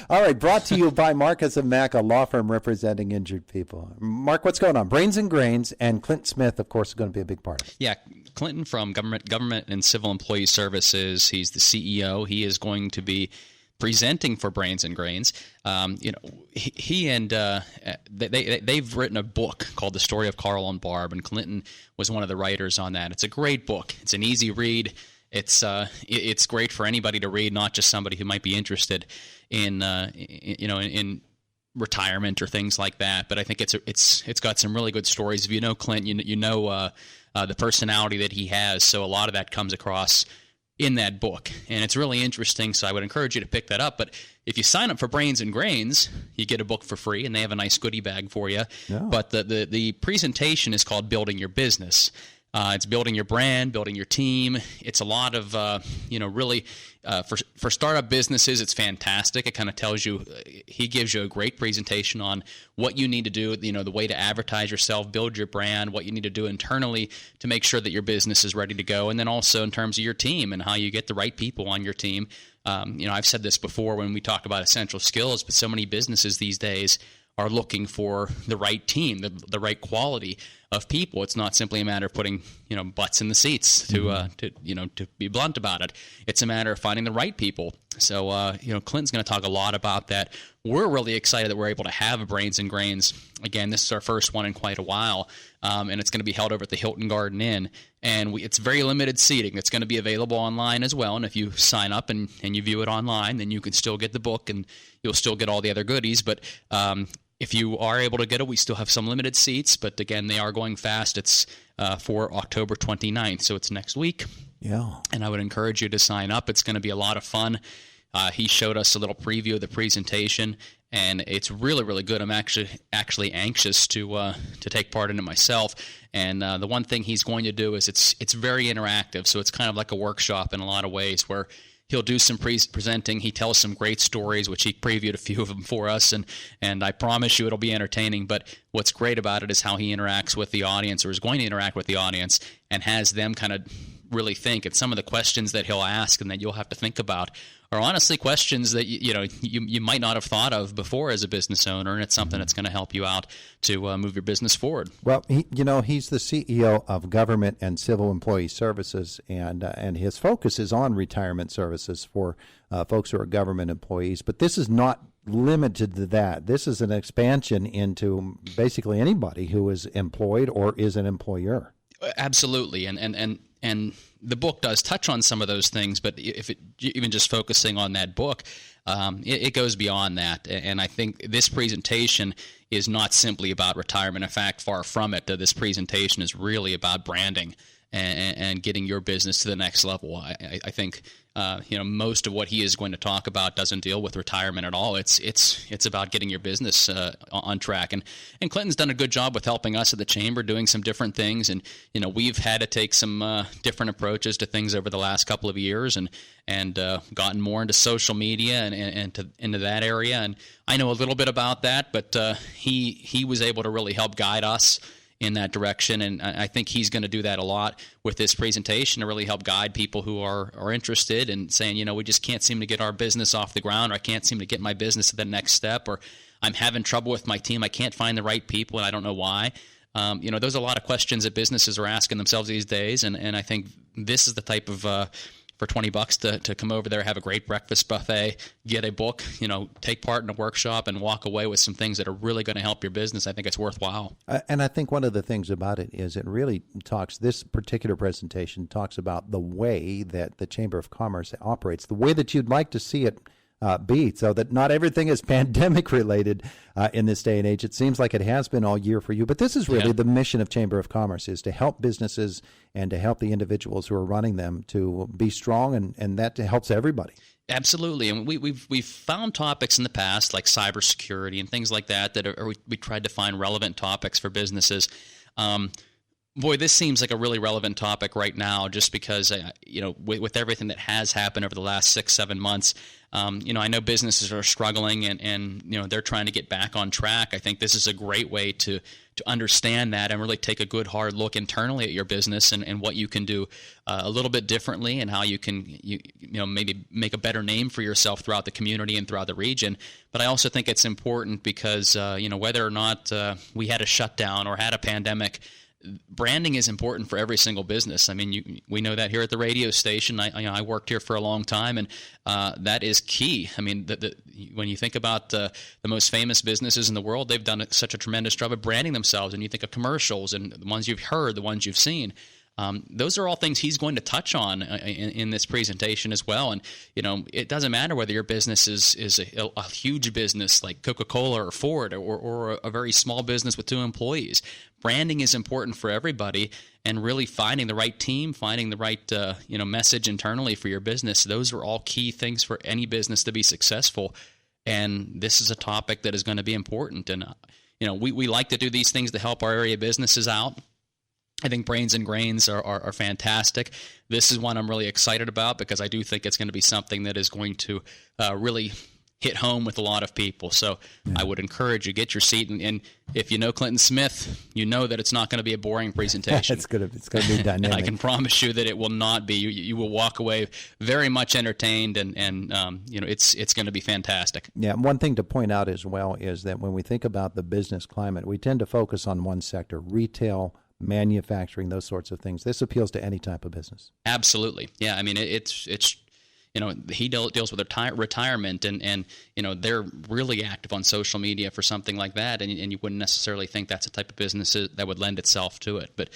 All right, brought to you by Marcus and Mack, a law firm representing injured people. Mark, what's going on? Brains and Grains, and Clint Smith, of course, is going to be a big part of it. Yeah, Clinton from Government and Civil Employee Services. He's the CEO. He is going to be presenting for Brains and Grains. He and they've written a book called The Story of Carl and Barb, and Clinton was one of the writers on that. It's a great book. It's an easy read. It's great for anybody to read, not just somebody who might be interested in retirement or things like that. But I think it's got some really good stories. If you know Clint, you know the personality that he has. So a lot of that comes across in that book, and it's really interesting. So I would encourage you to pick that up. But if you sign up for Brains and Grains, you get a book for free, and they have a nice goodie bag for you. Yeah. But the presentation is called Building Your Business. It's building your brand, building your team. It's a lot of, really for startup businesses, it's fantastic. It kind of tells you, he gives you a great presentation on what you need to do, the way to advertise yourself, build your brand, what you need to do internally to make sure that your business is ready to go. And then also in terms of your team and how you get the right people on your team. I've said this before when we talk about essential skills, but so many businesses these days are looking for the right team, the right quality of people. It's not simply a matter of putting, butts in the seats to be blunt about it. It's a matter of finding the right people. So, Clinton's going to talk a lot about that. We're really excited that we're able to have a Brains and Grains. Again, this is our first one in quite a while, and it's going to be held over at the Hilton Garden Inn. And it's very limited seating. It's going to be available online as well. And if you sign up and you view it online, then you can still get the book and you'll still get all the other goodies. But if you are able to get it, we still have some limited seats, but again, they are going fast. It's for October 29th, so it's next week. Yeah. And I would encourage you to sign up. It's going to be a lot of fun. He showed us a little preview of the presentation, and it's really, really good. I'm actually anxious to take part in it myself. And the one thing he's going to do is it's very interactive, so it's kind of like a workshop in a lot of ways where he'll do some presenting. He tells some great stories, which he previewed a few of them for us, and I promise you it'll be entertaining. But what's great about it is how he interacts with the audience, or is going to interact with the audience, and has them kind of really think. And some of the questions that he'll ask and that you'll have to think about are honestly questions that you might not have thought of before as a business owner, and it's something that's going to help you out to move your business forward. Well, he's the CEO of Government and Civil Employee Services, and his focus is on retirement services for folks who are government employees. But this is not limited to that. This is an expansion into basically anybody who is employed or is an employer. Absolutely, and the book does touch on some of those things, but even just focusing on that book, it goes beyond that. And I think this presentation is not simply about retirement. In fact, far from it. This presentation is really about branding and getting your business to the next level. I think most of what he is going to talk about doesn't deal with retirement at all. It's about getting your business on track. And Clinton's done a good job with helping us at the Chamber, doing some different things. And we've had to take some different approaches to things over the last couple of years, and gotten more into social media and into that area. And I know a little bit about that, but he was able to really help guide us in that direction, and I think he's going to do that a lot with this presentation to really help guide people who are interested and saying, we just can't seem to get our business off the ground, or I can't seem to get my business to the next step, or I'm having trouble with my team, I can't find the right people, and I don't know why. Those are a lot of questions that businesses are asking themselves these days, and I think this is the type of for $20 to come over there, have a great breakfast buffet, get a book, take part in a workshop, and walk away with some things that are really going to help your business. I think it's worthwhile. And I think one of the things about it is it really this particular presentation talks about the way that the Chamber of Commerce operates, the way that you'd like to see it be, so that not everything is pandemic related in this day and age. It seems like it has been all year for you, but this is really the mission of Chamber of Commerce, is to help businesses and to help the individuals who are running them to be strong, and that helps everybody. Absolutely, and we've found topics in the past like cybersecurity and things like that we tried to find relevant topics for businesses. Boy, this seems like a really relevant topic right now, just because, with everything that has happened over the last 6-7 months, I know businesses are struggling and they're trying to get back on track. I think this is a great way to understand that and really take a good hard look internally at your business and what you can do a little bit differently, and how you can maybe make a better name for yourself throughout the community and throughout the region. But I also think it's important because whether or not we had a shutdown or had a pandemic, branding is important for every single business. I mean, we know that here at the radio station. I worked here for a long time, and that is key. I mean, when you think about the most famous businesses in the world, they've done such a tremendous job of branding themselves. And you think of commercials and the ones you've heard, the ones you've seen. Those are all things he's going to touch on in this presentation as well. And, it doesn't matter whether your business is a huge business like Coca-Cola or Ford, or a very small business with 2 employees. Branding is important for everybody, and really finding the right team, finding the right message internally for your business. Those are all key things for any business to be successful. And this is a topic that is going to be important. And, we like to do these things to help our area businesses out. I think Brains and Grains are fantastic. This is one I'm really excited about because I do think it's going to be something that is going to really hit home with a lot of people. So I would encourage you, get your seat. And if you know Clinton Smith, you know that it's not going to be a boring presentation. It's going to be dynamic. And I can promise you that it will not be. You will walk away very much entertained, and it's going to be fantastic. Yeah, one thing to point out as well is that when we think about the business climate, we tend to focus on one sector: retail, manufacturing, those sorts of things. This appeals to any type of business. Absolutely. Yeah, I mean, it's he deals with retirement, and they're really active on social media for something like that, and you wouldn't necessarily think that's a type of business that would lend itself to it. But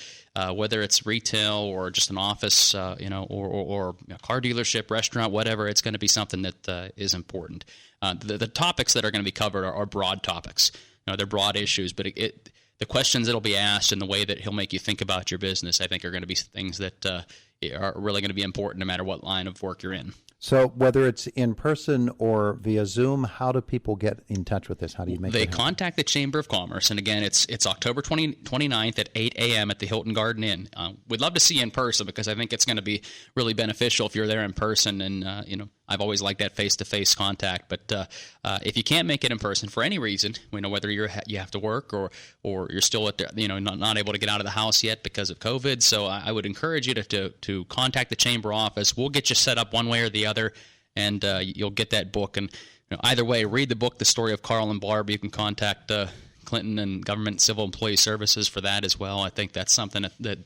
whether it's retail or just an office, or a car dealership, restaurant, whatever, it's going to be something that is important. The topics that are going to be covered are broad topics. They're broad issues, but the questions that'll be asked and the way that he'll make you think about your business, I think, are going to be things that are really going to be important no matter what line of work you're in. So whether it's in person or via Zoom, how do people get in touch with this? How do you make They it happen? contact the Chamber of Commerce, and again, it's October 29th at 8 a.m. at the Hilton Garden Inn. We'd love to see you in person because I think it's going to be really beneficial if you're there in person, and I've always liked that face-to-face contact. But if you can't make it in person for any reason, whether you have to work or you're still not able to get out of the house yet because of COVID, so I would encourage you to contact the Chamber office. We'll get you set up one way or the other, and you'll get that book. And either way, read the book, The Story of Carl and Barb. You can contact Clinton and Government Civil Employee Services for that as well. I think that's something that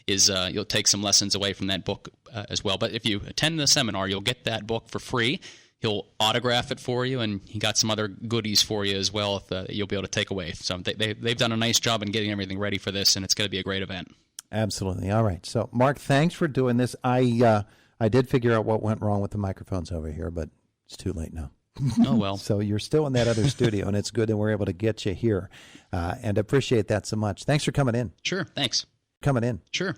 is you'll take some lessons away from that book as well. But if you attend the seminar, you'll get that book for free. He'll autograph it for you, and he got some other goodies for you as well you'll be able to take away. So they've done a nice job in getting everything ready for this, and it's going to be a great event. Absolutely. All right. So, Mark, thanks for doing this. I did figure out what went wrong with the microphones over here, but it's too late now. Oh, well. So you're still in that other studio, and it's good that we're able to get you here, and appreciate that so much. Thanks for coming in. Sure. Thanks. Coming in. Sure.